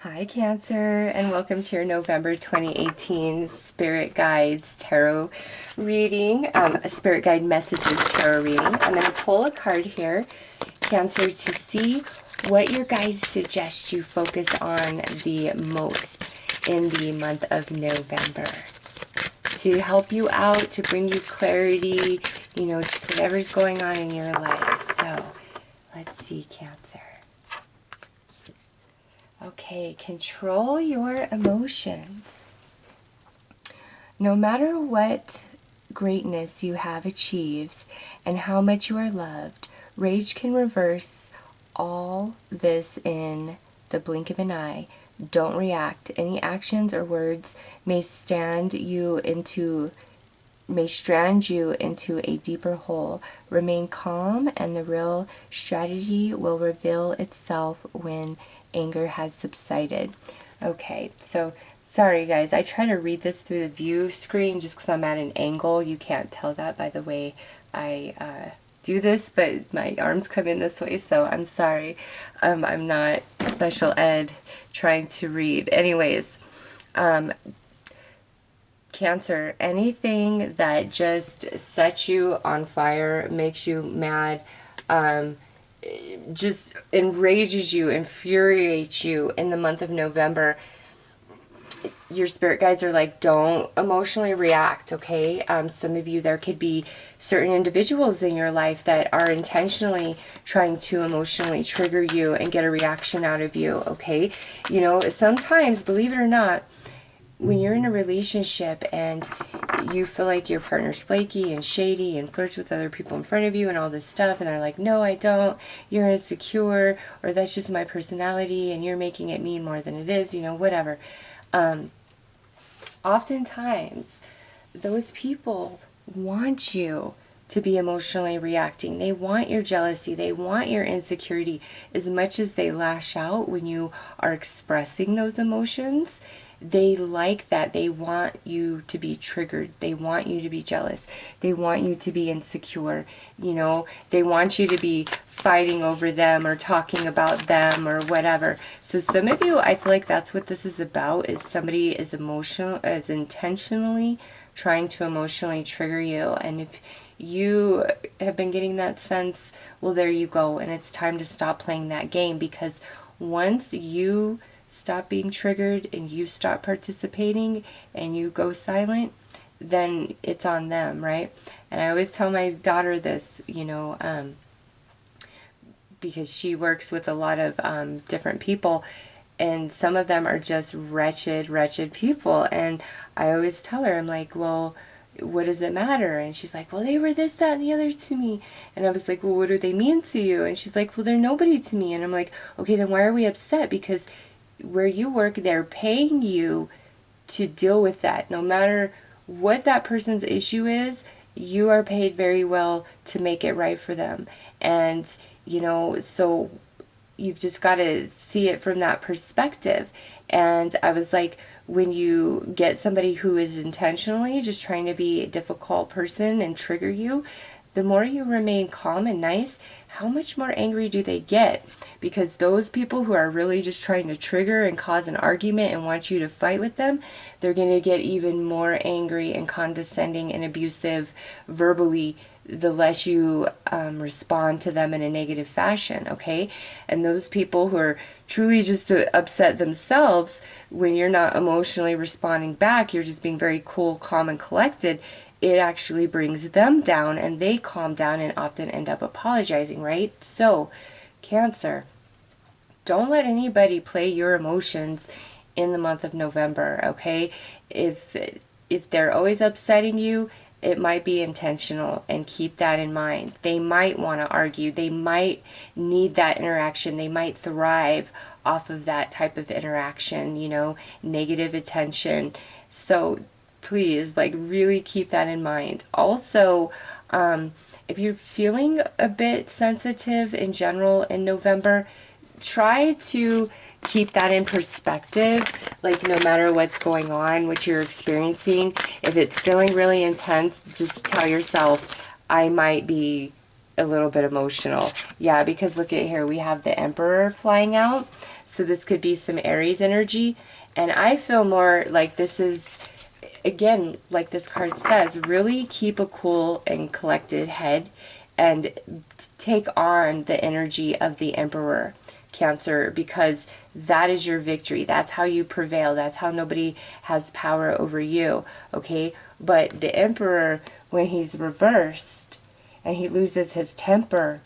Hi Cancer, and welcome to your November 2018 Spirit Guides Tarot reading, Spirit Guide Messages Tarot reading. I'm going to pull a card here, Cancer, to see what your guides suggest you focus on the most in the month of November. To help you out, to bring you clarity, you know, just whatever's going on in your life. So, let's see, Cancer. Okay, control your emotions. No matter what greatness you have achieved and how much you are loved, rage can reverse all this in the blink of an eye. Don't react. Any actions or words may strand you into a deeper hole. Remain calm, and the real strategy will reveal itself when anger has subsided. Okay, so sorry guys, I try to read this through the view screen just because I'm at an angle. You can't tell that by the way I do this, but my arms come in this way, so I'm sorry. I'm not special ed trying to read. Anyways, Cancer, anything that just sets you on fire, makes you mad, just enrages you, infuriates you in the month of November, your spirit guides are like, don't emotionally react, okay? Some of you, there could be certain individuals in your life that are intentionally trying to emotionally trigger you and get a reaction out of you, okay? You know, sometimes, believe it or not, when you're in a relationship and you feel like your partner's flaky and shady and flirts with other people in front of you and all this stuff, and they're like, no, I don't, you're insecure, or that's just my personality and you're making it mean more than it is, you know, whatever. Oftentimes, those people want you to be emotionally reacting. They want your jealousy. They want your insecurity. As much as they lash out when you are expressing those emotions, they like that. They want you to be triggered. They want you to be jealous. They want you to be insecure. You know, they want you to be fighting over them or talking about them or whatever. So some of you, I feel like that's what this is about, is somebody is intentionally trying to emotionally trigger you. And if you have been getting that sense, well, there you go. And it's time to stop playing that game, because once you stop being triggered and you stop participating and you go silent, then it's on them, right? And I always tell my daughter this, you know, because she works with a lot of different people, and some of them are just wretched people. And I always tell her, I'm like, well, what does it matter? And she's like, well, they were this, that, and the other to me. And I was like, well, what do they mean to you? And she's like, well, they're nobody to me. And I'm like, okay, then why are we upset? Because where you work, they're paying you to deal with that. No matter what that person's issue is, you are paid very well to make it right for them. And, you know, so you've just got to see it from that perspective. And I was like, when you get somebody who is intentionally just trying to be a difficult person and trigger you, the more you remain calm and nice, how much more angry do they get? Because those people who are really just trying to trigger and cause an argument and want you to fight with them, they're going to get even more angry and condescending and abusive verbally the less you respond to them in a negative fashion, okay? And those people who are truly just upset themselves, when you're not emotionally responding back, you're just being very cool, calm, and collected, it actually brings them down, and they calm down and often end up apologizing, right? So, Cancer, don't let anybody play your emotions in the month of November, okay? If they're always upsetting you, it might be intentional, and keep that in mind. They might want to argue. They might need that interaction. They might thrive off of that type of interaction, you know, negative attention. So please, like, really keep that in mind. Also, if you're feeling a bit sensitive in general in November, try to keep that in perspective. Like, no matter what's going on, what you're experiencing, if it's feeling really intense, just tell yourself, I might be a little bit emotional. Yeah, because look at here, we have the Emperor flying out. So this could be some Aries energy. And I feel more like this is, again, like this card says, really keep a cool and collected head and take on the energy of the Emperor, Cancer, because that is your victory. That's how you prevail. That's how nobody has power over you, okay? But the Emperor, when he's reversed and he loses his temper,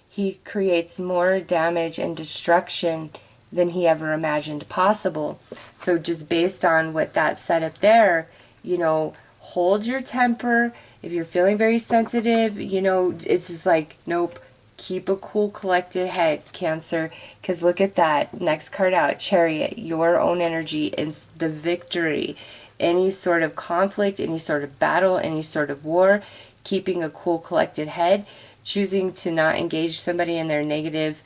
he creates more damage and destruction than he ever imagined possible. So just based on what that set up there, you know, hold your temper. If you're feeling very sensitive, you know, it's just like, nope, keep a cool, collected head, Cancer. Because look at that. Next card out, Chariot, your own energy is the victory. Any sort of conflict, any sort of battle, any sort of war, keeping a cool, collected head, choosing to not engage somebody in their negative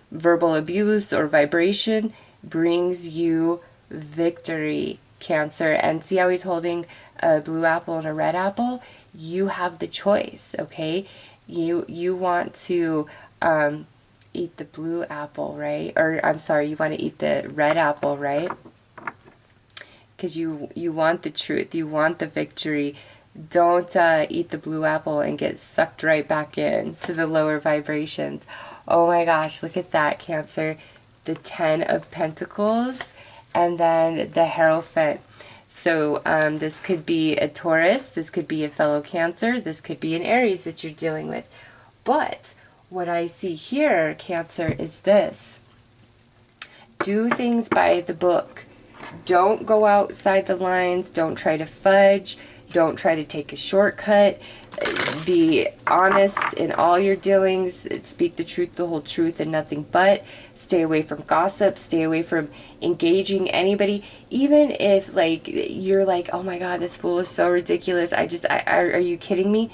verbal abuse or vibration brings you victory, Cancer. And see how he's holding a blue apple and a red apple? You have the choice, okay? You want to eat the blue apple, right? Or I'm sorry, you want to eat the red apple, right? Because you want the truth, you want the victory. Don't eat the blue apple and get sucked right back in to the lower vibrations. Oh my gosh, look at that, Cancer. The 10 of Pentacles and then the Hierophant. So this could be a Taurus, this could be a fellow Cancer, this could be an Aries that you're dealing with. But what I see here, Cancer, is this. Do things by the book. Don't go outside the lines. Don't try to fudge. Don't try to take a shortcut. Be honest in all your dealings. Speak the truth, the whole truth, and nothing but. Stay away from gossip. Stay away from engaging anybody. Even if, like, you're like, oh my God, this fool is so ridiculous. Are you kidding me?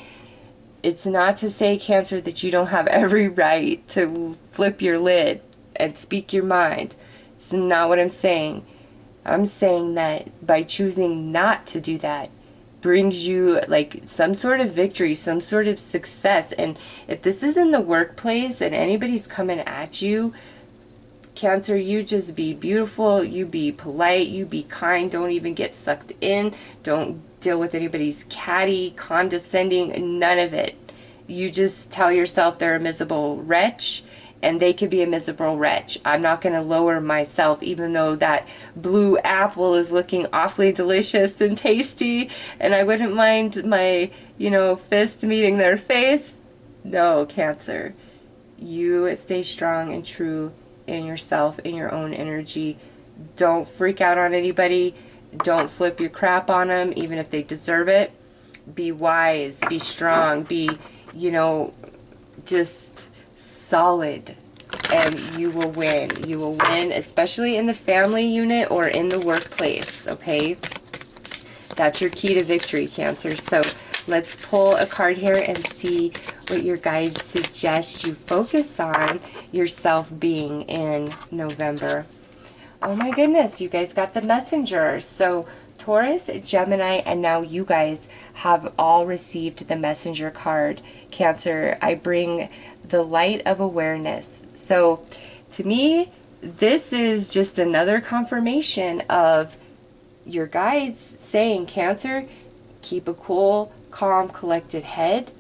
It's not to say, Cancer, that you don't have every right to flip your lid and speak your mind. It's not what I'm saying. I'm saying that by choosing not to do that brings you like some sort of victory, some sort of success. And if this is in the workplace and anybody's coming at you, Cancer, you just be beautiful, you be polite, you be kind, don't even get sucked in, don't deal with anybody's catty, condescending, none of it. You just tell yourself they're a miserable wretch, and they could be a miserable wretch. I'm not going to lower myself, even though that blue apple is looking awfully delicious and tasty, and I wouldn't mind my, fist meeting their face. No, Cancer. You stay strong and true in yourself, in your own energy. Don't freak out on anybody. Don't flip your crap on them, even if they deserve it. Be wise, be strong, be, just solid, and you will win. You will win, especially in the family unit or in the workplace, okay? That's your key to victory, Cancer. So let's pull a card here and see what your guides suggest you focus on yourself being in November. Oh my goodness, you guys got the Messenger. So Taurus, Gemini, and now you guys have all received the Messenger card. Cancer, I bring the light of awareness. So to me, this is just another confirmation of your guides saying, Cancer, keep a cool, calm, collected head,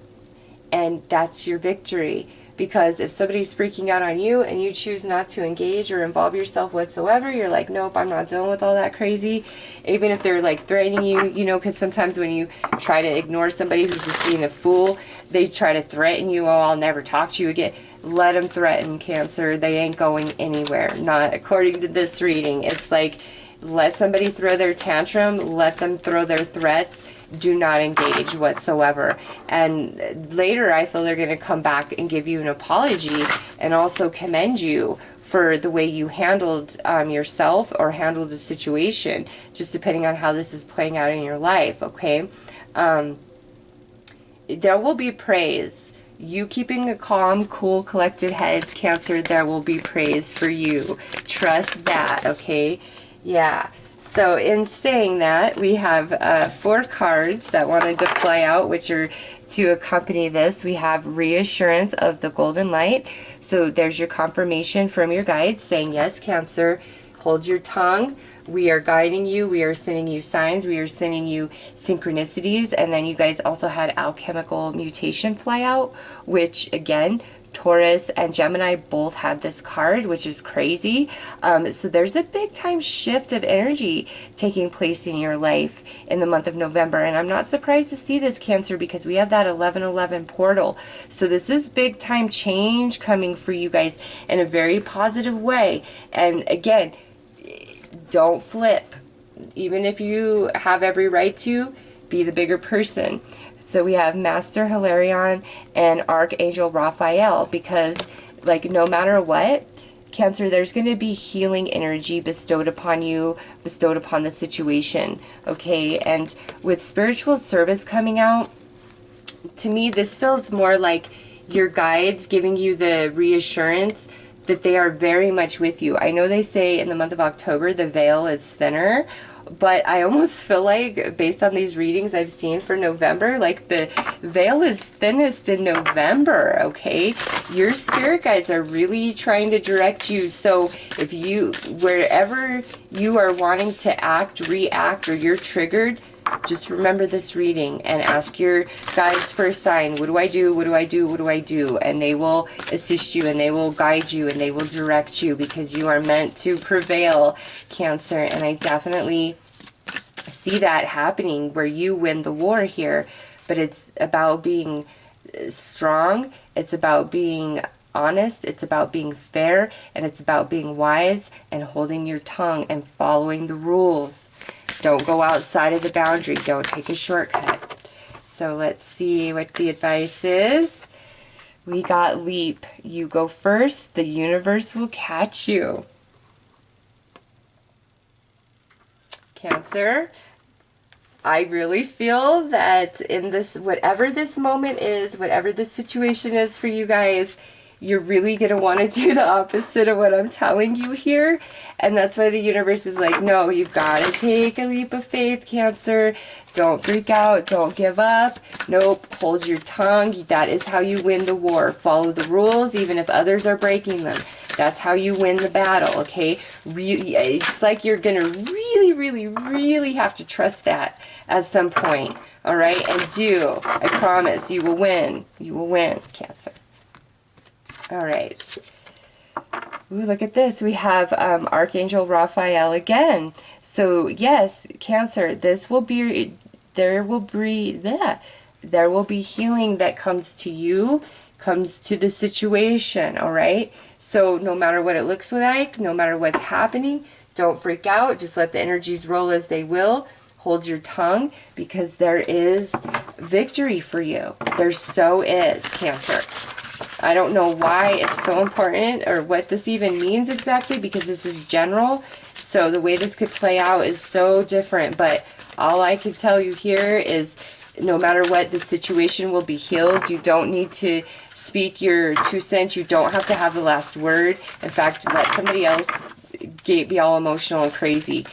and that's your victory. Because if somebody's freaking out on you and you choose not to engage or involve yourself whatsoever, you're like, nope, I'm not dealing with all that crazy. Even if they're like threatening you, because sometimes when you try to ignore somebody who's just being a fool, they try to threaten you. Oh, I'll never talk to you again. Let them threaten, Cancer. They ain't going anywhere. Not according to this reading. It's like, let somebody throw their tantrum, let them throw their threats. Do not engage whatsoever. And later I feel they're going to come back and give you an apology and also commend you for the way you handled yourself or handled the situation, just depending on how this is playing out in your life, okay? There will be praise. You keeping a calm, cool, collected head, Cancer, there will be praise for you. Trust that, okay? Yeah. So in saying that, we have 4 cards that wanted to fly out, which are to accompany this. We have reassurance of the golden light. So there's your confirmation from your guides saying, yes, Cancer, hold your tongue. We are guiding you. We are sending you signs. We are sending you synchronicities. And then you guys also had alchemical mutation fly out, which again, Taurus and Gemini both have this card, which is crazy. So there's a big time shift of energy taking place in your life in the month of November. And I'm not surprised to see this, Cancer, because we have that 1111 portal. So this is big time change coming for you guys in a very positive way. And again, don't flip. Even if you have every right to, be the bigger person. So we have Master Hilarion and Archangel Raphael, because like no matter what, Cancer, there's going to be healing energy bestowed upon you, bestowed upon the situation, okay? And with spiritual service coming out, to me this feels more like your guides giving you the reassurance that they are very much with you. I know they say in the month of October the veil is thinner, but I almost feel like, based on these readings I've seen for November, like the veil is thinnest in November, okay? Your spirit guides are really trying to direct you. So if you, wherever you are wanting to act, react, or you're triggered, just remember this reading and ask your guides for a sign. What do I do? What do I do? What do I do? And they will assist you, and they will guide you, and they will direct you, because you are meant to prevail, Cancer. And I definitely see that happening where you win the war here. But it's about being strong. It's about being honest. It's about being fair. And it's about being wise and holding your tongue and following the rules. Don't go outside of the boundary. Don't take a shortcut. So let's see what the advice is. We got leap. You go first. The universe will catch you. Cancer, I really feel that in this, whatever this moment is, whatever the situation is for you guys, you're really going to want to do the opposite of what I'm telling you here. And that's why the universe is like, no, you've got to take a leap of faith, Cancer. Don't freak out. Don't give up. Nope. Hold your tongue. That is how you win the war. Follow the rules, even if others are breaking them. That's how you win the battle, okay? Really, it's like you're going to really have to trust that at some point, all right? And I promise, you will win. You will win, Cancer. All right. Ooh, look at this. We have Archangel Raphael again. So yes, Cancer, this will be, there will be healing that comes to you, comes to the situation, all right? So no matter what it looks like, no matter what's happening, don't freak out. Just let the energies roll as they will. Hold your tongue, because there is victory for you. There so is, Cancer. I don't know why it's so important or what this even means exactly, because this is general. So the way this could play out is so different. But all I can tell you here is no matter what, the situation will be healed. You don't need to speak your 2 cents. You don't have to have the last word. In fact, let somebody else be all emotional and crazy.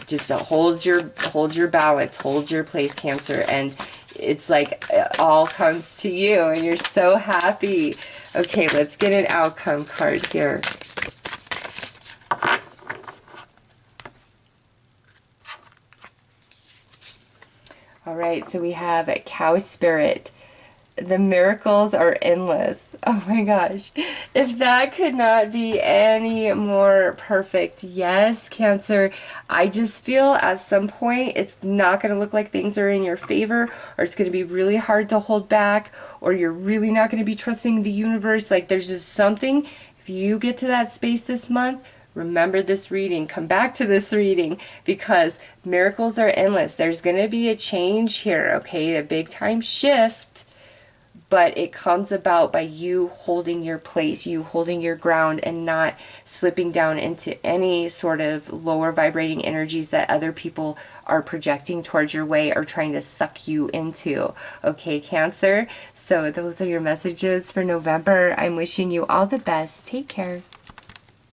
Just hold your balance, hold your place, Cancer, and it's like it all comes to you and you're so happy. Okay, let's get an outcome card here. All right, so we have a cow spirit. The miracles are endless. Oh my gosh. If that could not be any more perfect. Yes, Cancer. I just feel at some point it's not going to look like things are in your favor, or it's going to be really hard to hold back, or you're really not going to be trusting the universe. Like there's just something. If you get to that space this month, remember this reading. Come back to this reading, because miracles are endless. There's going to be a change here, okay? A big time shift. But it comes about by you holding your place, you holding your ground, and not slipping down into any sort of lower vibrating energies that other people are projecting towards your way or trying to suck you into. Okay, Cancer? So those are your messages for November. I'm wishing you all the best. Take care.